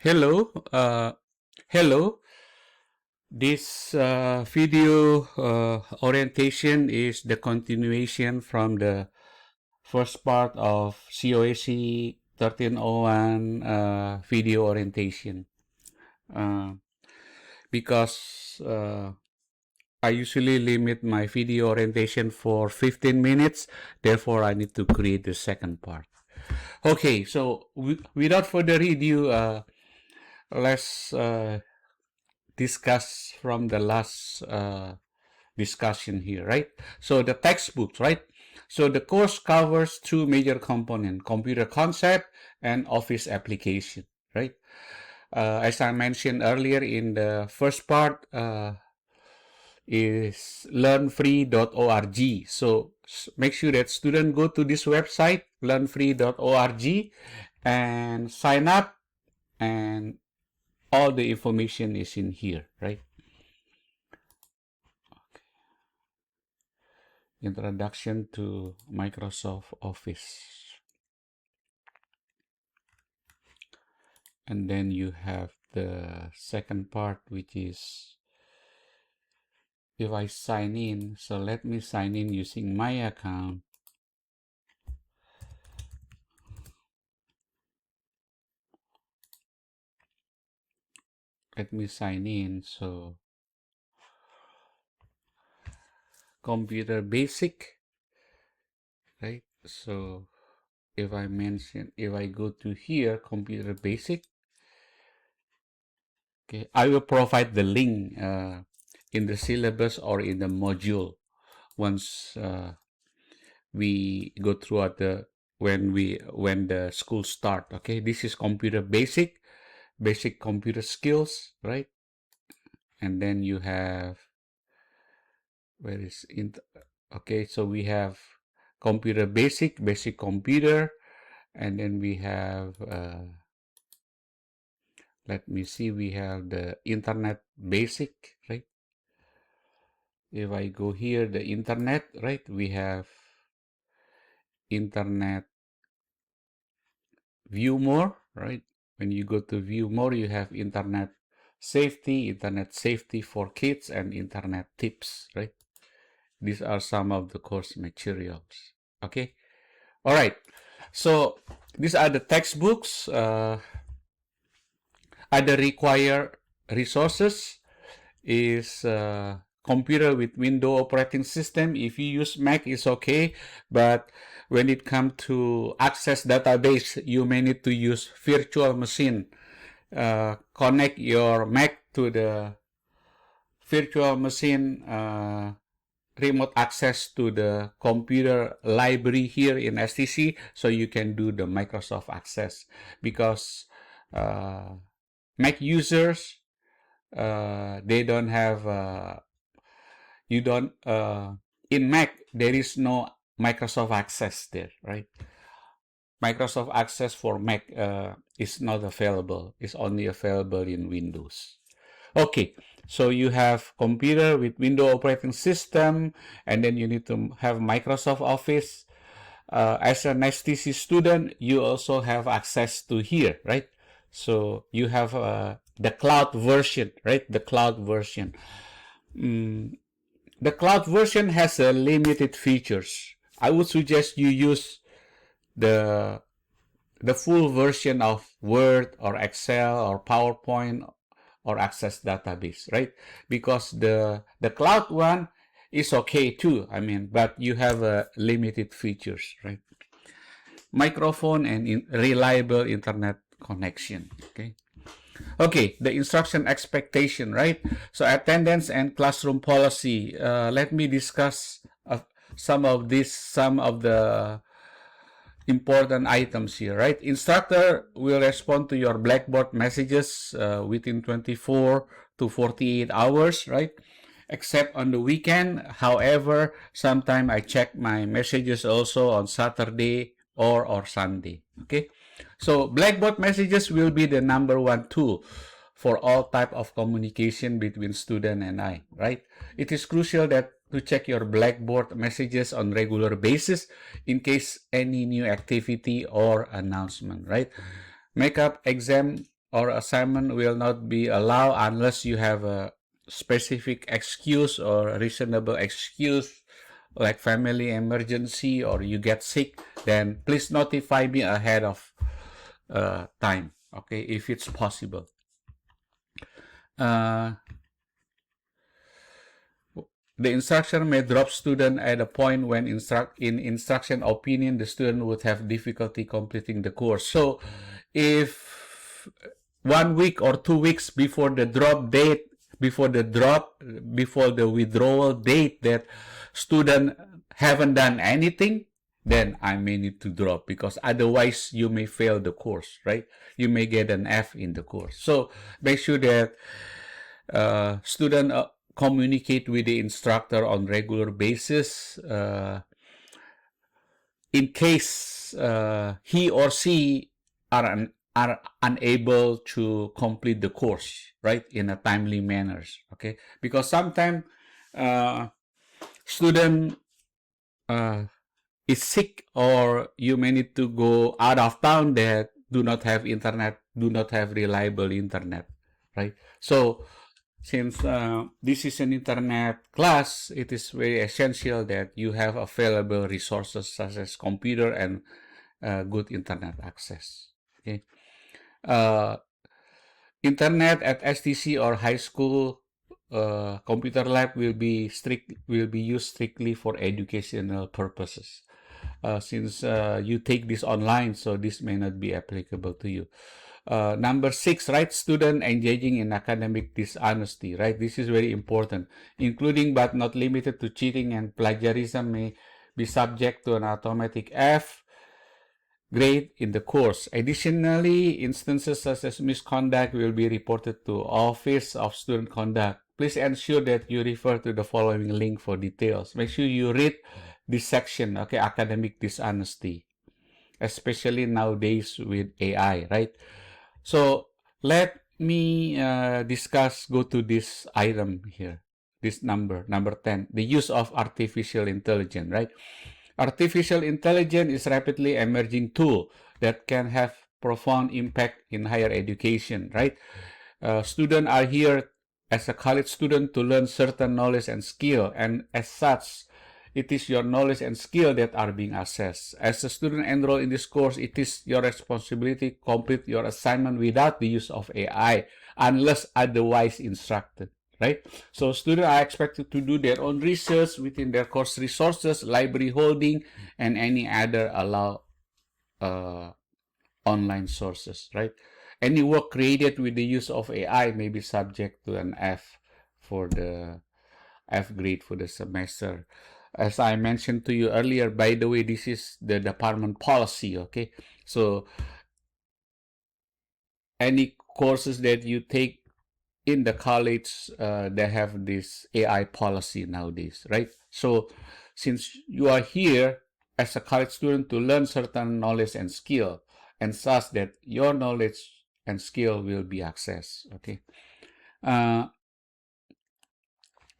Hello, hello. This video orientation is the continuation from the first part of COSC 1301 video orientation. Uh, because I usually limit my video orientation for 15 minutes, therefore I need to create the second part. Okay, so without further ado, let's discuss from the last discussion here, right? So the textbooks, right? So the course covers two major components, computer concept and office application, right? As I mentioned earlier in the first part, is learnfree.org. So make sure that students go to this website, learnfree.org, and sign up, and all the information is in here, right? Okay. Introduction to Microsoft Office. And then you have the second part, which is if I sign in. So let me sign in using my account. Let me sign in. So computer basic, right? So if I go to here, computer basic, okay, I will provide the link in the syllabus or in the module once we go throughout the when the school start. Okay, this is computer basic computer skills, right? And then you have where is in okay, so we have computer basic computer, and then we have let me see, we have the internet basic, right? If I go here, the internet, right, we have internet view more, right? When you go to view more, you have internet safety for kids, and internet tips, right? These are some of the course materials. Okay, all right, so these are the textbooks. Other required resources is computer with Windows operating system. If you use Mac, it's okay, but when it comes to access database, you may need to use virtual machine. Connect your Mac to the virtual machine, remote access to the computer library here in STC, so you can do the Microsoft Access, because Mac users, they don't have you don't in Mac there is no Microsoft Access there, right? Microsoft Access for Mac is not available. It's only available in Windows. Okay, so you have computer with Windows operating system, and then you need to have Microsoft Office. As an STC student, you also have access to here, right? So you have the cloud version, right? The cloud version. The cloud version has a limited features. I would suggest you use the full version of Word or Excel or PowerPoint or Access database, right? Because the cloud one is okay too. I mean, but you have limited features, right? Microphone and reliable internet connection. Okay. Okay, the instruction expectation, right? So attendance and classroom policy. Let me discuss some of the important items here, right? Instructor will respond to your Blackboard messages within 24 to 48 hours, right? Except on the weekend. However, sometimes I check my messages also on Saturday or Sunday, okay? So Blackboard messages will be the #1 tool for all type of communication between student and I, right? It is crucial that to check your Blackboard messages on regular basis in case any new activity or announcement, right? Make up exam or assignment will not be allowed unless you have a specific excuse or a reasonable excuse, like family emergency or you get sick. Then please notify me ahead of time, okay, if it's possible. The instructor may drop student at a point when in instruction opinion the student would have difficulty completing the course. So if 1 week or 2 weeks before the drop date, before the withdrawal date, that student haven't done anything, then I may need to drop, because otherwise you may fail the course, right? You may get an F in the course. So make sure that student communicate with the instructor on regular basis in case he or she are unable to complete the course, right, in a timely manner, okay? Because sometimes student is sick, or you may need to go out of town that do not have internet, do not have reliable internet, right? So since this is an internet class, it is very essential that you have available resources such as computer and good internet access. Okay, internet at STC or high school computer lab will be used strictly for educational purposes. Since you take this online, so this may not be applicable to you. Number 6, right? Student engaging in academic dishonesty, right? This is very important. Including but not limited to cheating and plagiarism may be subject to an automatic F grade in the course. Additionally, instances such as misconduct will be reported to Office of Student Conduct. Please ensure that you refer to the following link for details. Make sure you read this section, okay? Academic dishonesty, especially nowadays with AI, right? So let me go to this item here, this number 10, the use of artificial intelligence, right? Artificial intelligence is a rapidly emerging tool that can have profound impact in higher education, right? Students are here as a college student to learn certain knowledge and skill, and as such, it is your knowledge and skill that are being assessed. As a student enrolled in this course, it is your responsibility to complete your assignment without the use of AI, unless otherwise instructed, right? So students are expected to do their own research within their course resources, library holding, and any other allowed online sources, right? Any work created with the use of AI may be subject to an F grade for the semester. As I mentioned to you earlier, by the way, this is the department policy, okay? So any courses that you take in the college, they have this AI policy nowadays, right? So since you are here as a college student to learn certain knowledge and skill, and such that your knowledge and skill will be accessed, okay?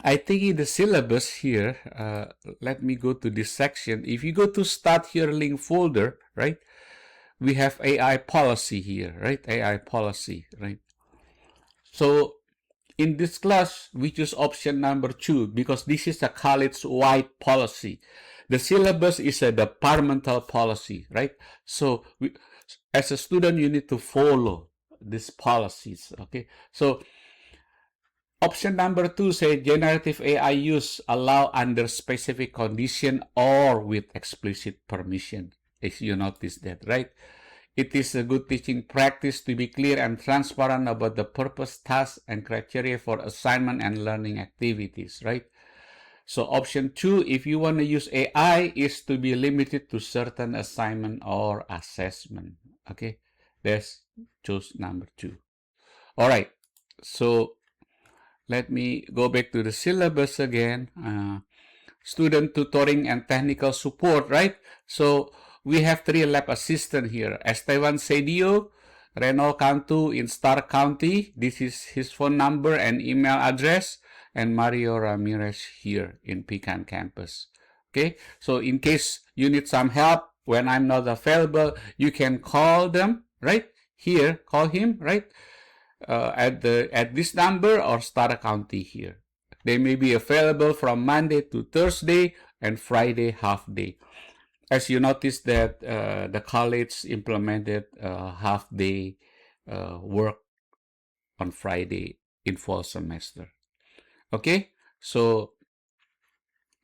I think in the syllabus here, let me go to this section. If you go to Start Here link folder, right, we have AI policy here, right? AI policy, right? So in this class, we choose option number 2 because this is a college-wide policy. The syllabus is a departmental policy, right? So as a student, you need to follow these policies, okay? So option number 2 says generative AI use allow under specific condition or with explicit permission. If you notice that, right? It is a good teaching practice to be clear and transparent about the purpose, task, and criteria for assignment and learning activities, right? So option 2, if you want to use AI, is to be limited to certain assignment or assessment, okay? Let's choose number 2. All right, so let me go back to the syllabus again. Student tutoring and technical support, right? So we have 3 lab assistants here. Esteban Cedio, Reno Cantu in Star County. This is his phone number and email address. And Mario Ramirez here in Pecan campus. Okay, so in case you need some help when I'm not available, you can call them, right? here, call him, right? At this number or start a county here. They may be available from Monday to Thursday and Friday half day. As you notice that the college implemented half day work on Friday in fall semester. Okay, so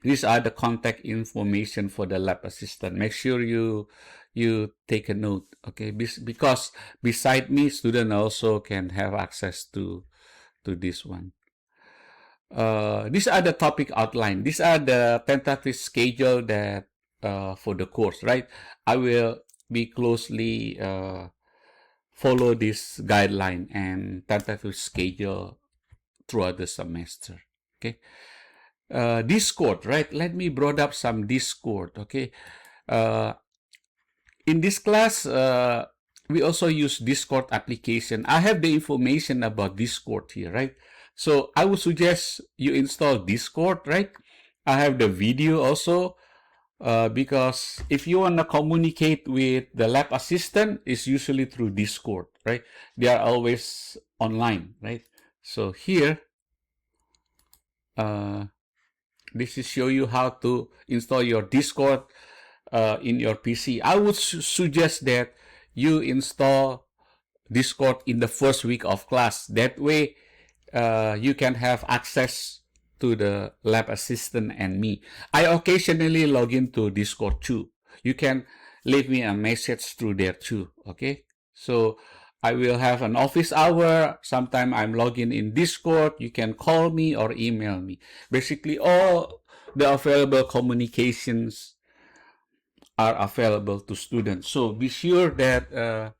these are the contact information for the lab assistant. Make sure you take a note, okay? Because beside me, student also can have access to this one. These are the topic outline. These are the tentative schedule that for the course, right? I will be closely follow this guideline and tentative schedule throughout the semester. Okay. Discord, right? Let me brought up some Discord. Okay. In this class, we also use Discord application. I have the information about Discord here, right? So I would suggest you install Discord, right? I have the video also, because if you want to communicate with the lab assistant, it's usually through Discord, right? They are always online, right? So here, this is show you how to install your Discord in your PC. I would suggest that you install Discord in the first week of class. That way, you can have access to the lab assistant and me. I occasionally log into Discord too. You can leave me a message through there too, okay? So I will have an office hour. Sometime I'm logging in Discord. You can call me or email me. Basically, all the available communications are available to students. So be sure that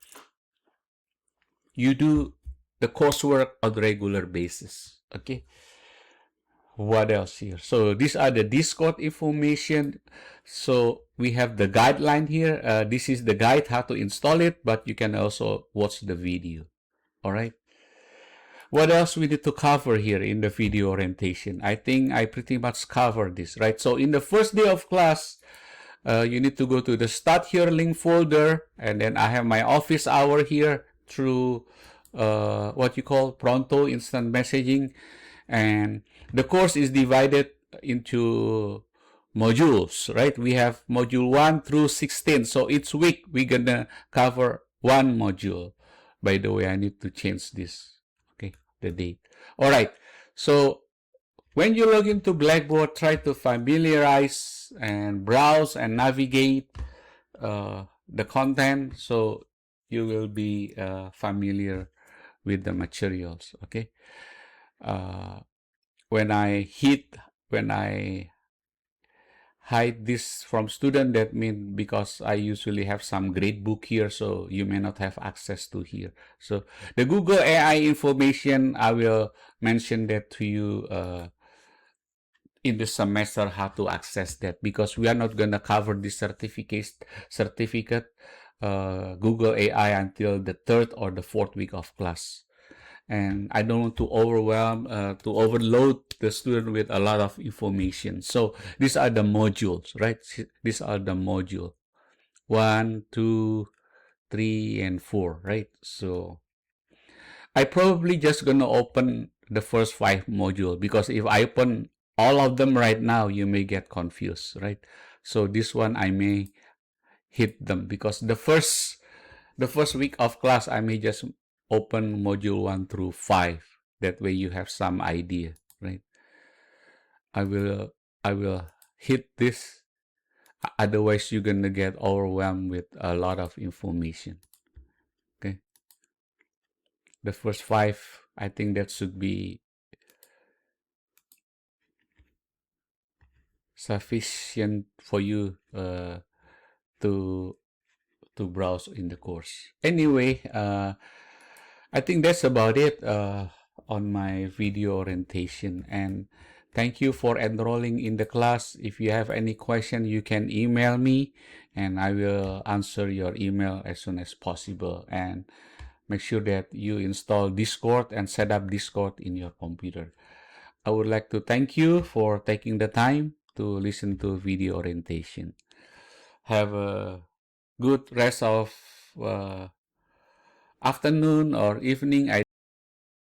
you do the coursework on a regular basis, okay? What else here? So these are the Discord information. So we have the guideline here. This is the guide how to install it, but you can also watch the video. All right. What else we need to cover here in the video orientation? I think I pretty much covered this, right? So in the first day of class, you need to go to the Start Here link folder, and then I have my office hour here through what you call Pronto instant messaging. And the course is divided into modules, right? We have module 1 through 16. So each week we're gonna cover one module. By the way, I need to change this, okay, the date. All right. So when you log into Blackboard, try to familiarize and browse and navigate the content so you will be familiar with the materials, okay? When I hide this from student, that means because I usually have some grade book here, so you may not have access to here. So the Google AI information, I will mention that to you in the semester how to access that, because we are not going to cover this certificate Google AI until the 3rd or the 4th week of class. And I don't want to overload the student with a lot of information. So these are the modules, right? These are the module 1, 2, 3, and 4, right? So I probably just gonna open the first 5 module, because if I open all of them right now, you may get confused, right? So this one I may hit them, because the first week of class I may just open module 1 through 5. That way you have some idea, right? I will hit this, otherwise you're gonna get overwhelmed with a lot of information. Okay, the first 5, I think that should be sufficient for you to browse in the course. Anyway, I think that's about it on my video orientation, and thank you for enrolling in the class. If you have any question, you can email me and I will answer your email as soon as possible. And make sure that you install Discord and set up Discord in your computer. I would like to thank you for taking the time to listen to video orientation. Have a good rest of afternoon or evening, I